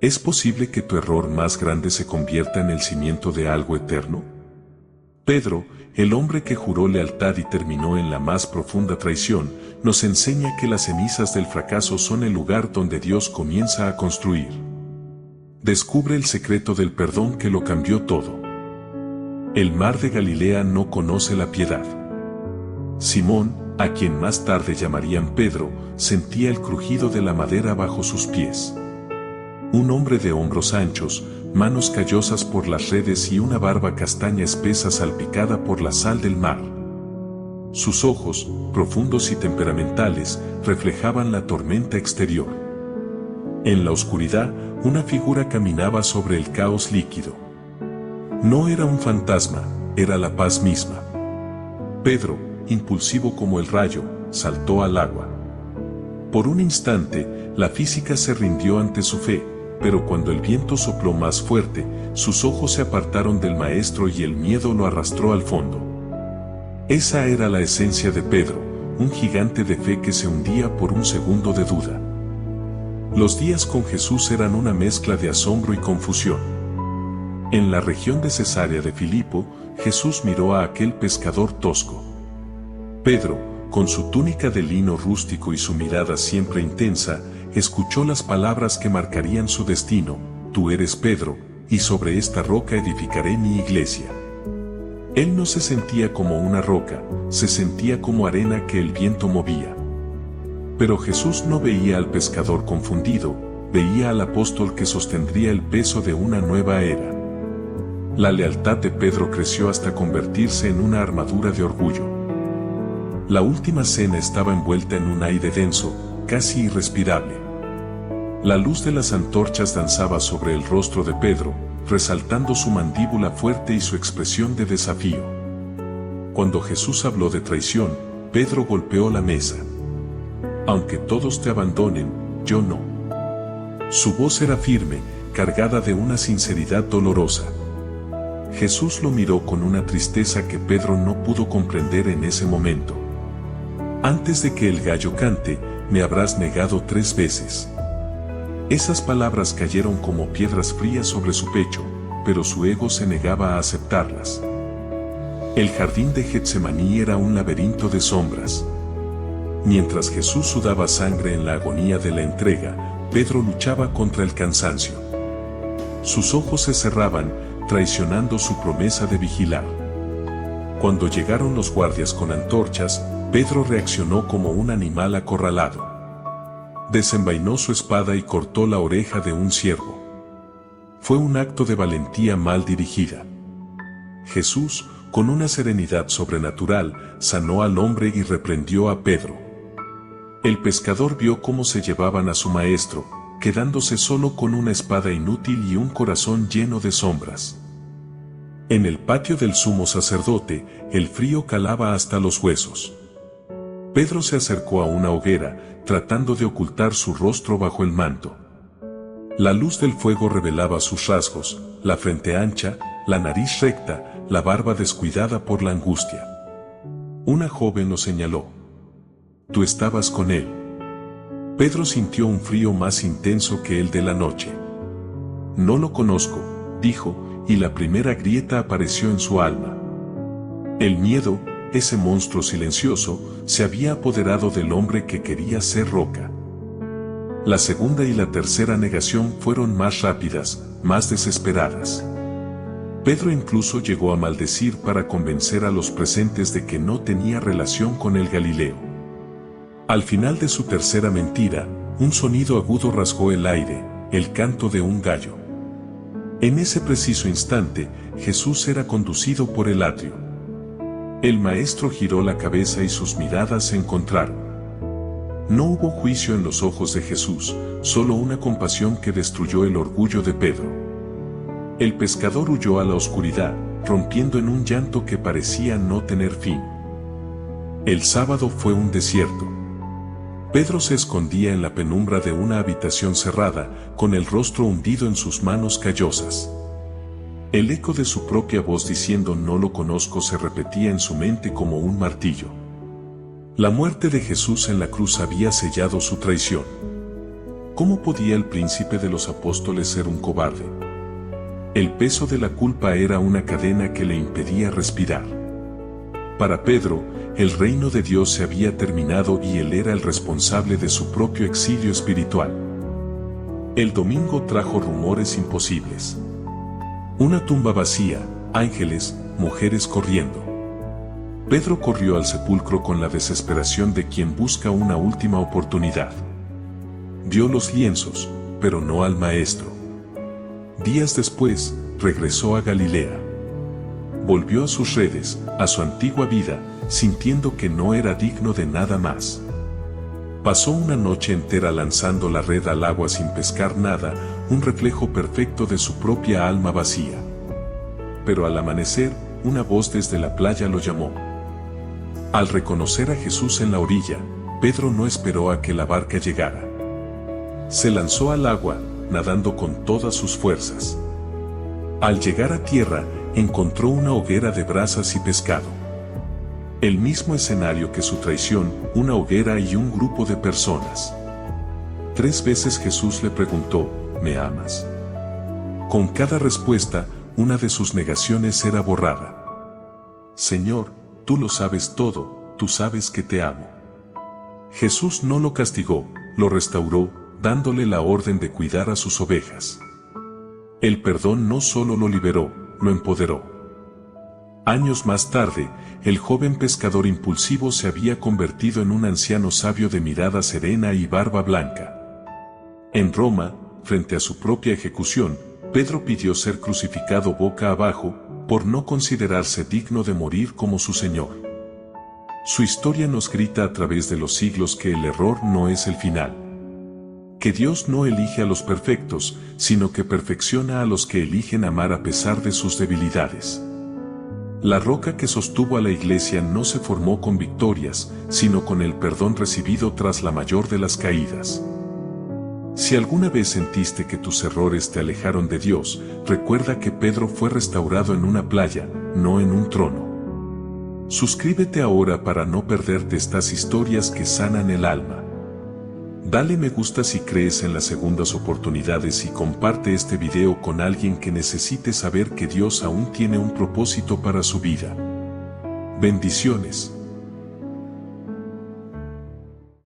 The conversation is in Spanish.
¿Es posible que tu error más grande se convierta en el cimiento de algo eterno? Pedro, el hombre que juró lealtad y terminó en la más profunda traición, nos enseña que las cenizas del fracaso son el lugar donde Dios comienza a construir. Descubre el secreto del perdón que lo cambió todo. El mar de Galilea no conoce la piedad. Simón, a quien más tarde llamarían Pedro, sentía el crujido de la madera bajo sus pies. Un hombre de hombros anchos, manos callosas por las redes y una barba castaña espesa salpicada por la sal del mar. Sus ojos, profundos y temperamentales, reflejaban la tormenta exterior. En la oscuridad, una figura caminaba sobre el caos líquido. No era un fantasma, era la paz misma. Pedro, impulsivo como el rayo, saltó al agua. Por un instante, la física se rindió ante su fe, pero cuando el viento sopló más fuerte, sus ojos se apartaron del maestro y el miedo lo arrastró al fondo. Esa era la esencia de Pedro, un gigante de fe que se hundía por un segundo de duda. Los días con Jesús eran una mezcla de asombro y confusión. En la región de Cesarea de Filipo, Jesús miró a aquel pescador tosco. Pedro, con su túnica de lino rústico y su mirada siempre intensa, escuchó las palabras que marcarían su destino: tú eres Pedro, y sobre esta roca edificaré mi iglesia. Él no se sentía como una roca, se sentía como arena que el viento movía. Pero Jesús no veía al pescador confundido, veía al apóstol que sostendría el peso de una nueva era. La lealtad de Pedro creció hasta convertirse en una armadura de orgullo. La última cena estaba envuelta en un aire denso, casi irrespirable. La luz de las antorchas danzaba sobre el rostro de Pedro, resaltando su mandíbula fuerte y su expresión de desafío. Cuando Jesús habló de traición, Pedro golpeó la mesa. Aunque todos te abandonen, yo no. Su voz era firme, cargada de una sinceridad dolorosa. Jesús lo miró con una tristeza que Pedro no pudo comprender en ese momento. Antes de que el gallo cante, me habrás negado 3 veces. Esas palabras cayeron como piedras frías sobre su pecho, pero su ego se negaba a aceptarlas. El jardín de Getsemaní era un laberinto de sombras. Mientras Jesús sudaba sangre en la agonía de la entrega, Pedro luchaba contra el cansancio. Sus ojos se cerraban, traicionando su promesa de vigilar. Cuando llegaron los guardias con antorchas, Pedro reaccionó como un animal acorralado. Desenvainó su espada y cortó la oreja de un ciervo. Fue un acto de valentía mal dirigida. Jesús, con una serenidad sobrenatural, sanó al hombre y reprendió a Pedro. El pescador vio cómo se llevaban a su maestro, quedándose solo con una espada inútil y un corazón lleno de sombras. En el patio del sumo sacerdote, el frío calaba hasta los huesos. Pedro se acercó a una hoguera, tratando de ocultar su rostro bajo el manto. La luz del fuego revelaba sus rasgos, la frente ancha, la nariz recta, la barba descuidada por la angustia. Una joven lo señaló. Tú estabas con él. Pedro sintió un frío más intenso que el de la noche. No lo conozco, dijo, y la primera grieta apareció en su alma. El miedo, ese monstruo silencioso, se había apoderado del hombre que quería ser roca. La segunda y la tercera negación fueron más rápidas, más desesperadas. Pedro incluso llegó a maldecir para convencer a los presentes de que no tenía relación con el Galileo. Al final de su tercera mentira, un sonido agudo rasgó el aire, el canto de un gallo. En ese preciso instante, Jesús era conducido por el atrio. El maestro giró la cabeza y sus miradas se encontraron. No hubo juicio en los ojos de Jesús, solo una compasión que destruyó el orgullo de Pedro. El pescador huyó a la oscuridad, rompiendo en un llanto que parecía no tener fin. El sábado fue un desierto. Pedro se escondía en la penumbra de una habitación cerrada, con el rostro hundido en sus manos callosas. El eco de su propia voz diciendo no lo conozco se repetía en su mente como un martillo. La muerte de Jesús en la cruz había sellado su traición. ¿Cómo podía el príncipe de los apóstoles ser un cobarde? El peso de la culpa era una cadena que le impedía respirar. Para Pedro, el reino de Dios se había terminado y él era el responsable de su propio exilio espiritual. El domingo trajo rumores imposibles. Una tumba vacía, ángeles, mujeres corriendo. Pedro corrió al sepulcro con la desesperación de quien busca una última oportunidad. Dio los lienzos, pero no al maestro. Días después, regresó a Galilea. Volvió a sus redes, a su antigua vida, sintiendo que no era digno de nada más. Pasó una noche entera lanzando la red al agua sin pescar nada, un reflejo perfecto de su propia alma vacía. Pero al amanecer, una voz desde la playa lo llamó. Al reconocer a Jesús en la orilla, Pedro no esperó a que la barca llegara. Se lanzó al agua, nadando con todas sus fuerzas. Al llegar a tierra, encontró una hoguera de brasas y pescado. El mismo escenario que su traición, una hoguera y un grupo de personas. 3 veces Jesús le preguntó, ¿me amas? Con cada respuesta, una de sus negaciones era borrada. Señor, tú lo sabes todo, tú sabes que te amo. Jesús no lo castigó, lo restauró, dándole la orden de cuidar a sus ovejas. El perdón no solo lo liberó, lo empoderó. Años más tarde, el joven pescador impulsivo se había convertido en un anciano sabio de mirada serena y barba blanca. En Roma, frente a su propia ejecución, Pedro pidió ser crucificado boca abajo, por no considerarse digno de morir como su Señor. Su historia nos grita a través de los siglos que el error no es el final. Que Dios no elige a los perfectos, sino que perfecciona a los que eligen amar a pesar de sus debilidades. La roca que sostuvo a la iglesia no se formó con victorias, sino con el perdón recibido tras la mayor de las caídas. Si alguna vez sentiste que tus errores te alejaron de Dios, recuerda que Pedro fue restaurado en una playa, no en un trono. Suscríbete ahora para no perderte estas historias que sanan el alma. Dale me gusta si crees en las segundas oportunidades y comparte este video con alguien que necesite saber que Dios aún tiene un propósito para su vida. Bendiciones.